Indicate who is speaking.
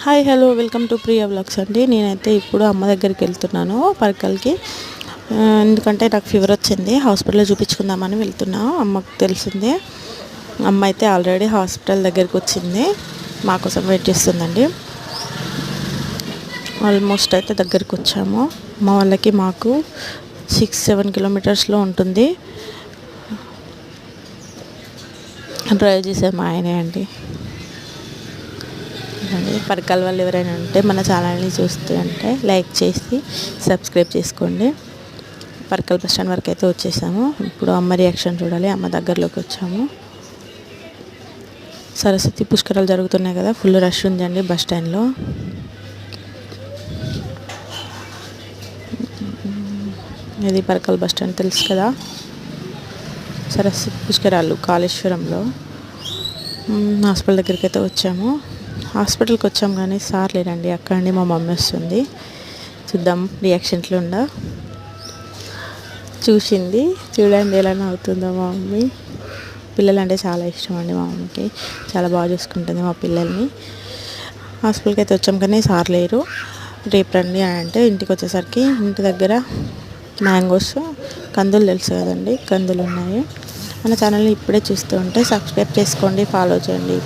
Speaker 1: Hi hello welcome to Priya vlogs అండి. నేనైతే ఇప్పుడు అమ్మ దగ్గరికి వెళ్తున్నాను పరకల్కి. ఎందుకంటే నాకు ఫీవర్ వచ్చింది, హాస్పిటల్లో చూపించుకుందామని వెళ్తున్నా. అమ్మకు తెలిసిందే, అమ్మ అయితే ఆల్రెడీ హాస్పిటల్ దగ్గరికి వచ్చింది, మా కోసం వెయిట్ చేస్తుందండి. ఆల్మోస్ట్ అయితే దగ్గరికి వచ్చాము. అమ్మ వాళ్ళకి మాకు 6-7 కిలోమీటర్స్లో ఉంటుంది. డ్రైవ్ చేసే మా ఆయనే అండి. పరకాల వాళ్ళు ఎవరైనా ఉంటే మన ఛానల్ని చూస్తూ ఉంటే లైక్ చేసి సబ్స్క్రైబ్ చేసుకోండి. పరకాల బస్ స్టాండ్ వరకు అయితే వచ్చేసాము. ఇప్పుడు అమ్మ రియాక్షన్ చూడాలి. అమ్మ దగ్గరలోకి వచ్చాము. సరస్వతి పుష్కరాలు జరుగుతున్నాయి కదా, ఫుల్ రష్ ఉందండి బస్ స్టాండ్లో. ఇది పరకాల బస్ స్టాండ్ తెలుసు కదా, సరస్వతి పుష్కరాలు కాళేశ్వరంలో. హాస్పిటల్ దగ్గరికి అయితే వచ్చాము. హాస్పిటల్కి వచ్చాము కానీ సార్ లేరండి, అక్కడండి మా మమ్మీ వస్తుంది. చూద్దాం రియాక్షన్ ఎట్లుందా. చూసింది చూడండి ఎలా అవుతుందో మా మమ్మీ. పిల్లలు అంటే చాలా ఇష్టం అండి మా మమ్మీకి, చాలా బాగా చూసుకుంటుంది మా పిల్లల్ని. హాస్పిటల్కి అయితే వచ్చాము కానీ సార్ లేరు. రేపు రండి అని అంటే ఇంటికి వచ్చేసరికి ఇంటి దగ్గర మ్యాంగోస్, కందులు తెలుసు కదండి, కందులు ఉన్నాయి. మన ఛానల్ని ఇప్పుడే చూస్తూ ఉంటే సబ్స్క్రైబ్ చేసుకోండి, ఫాలో చేయండి.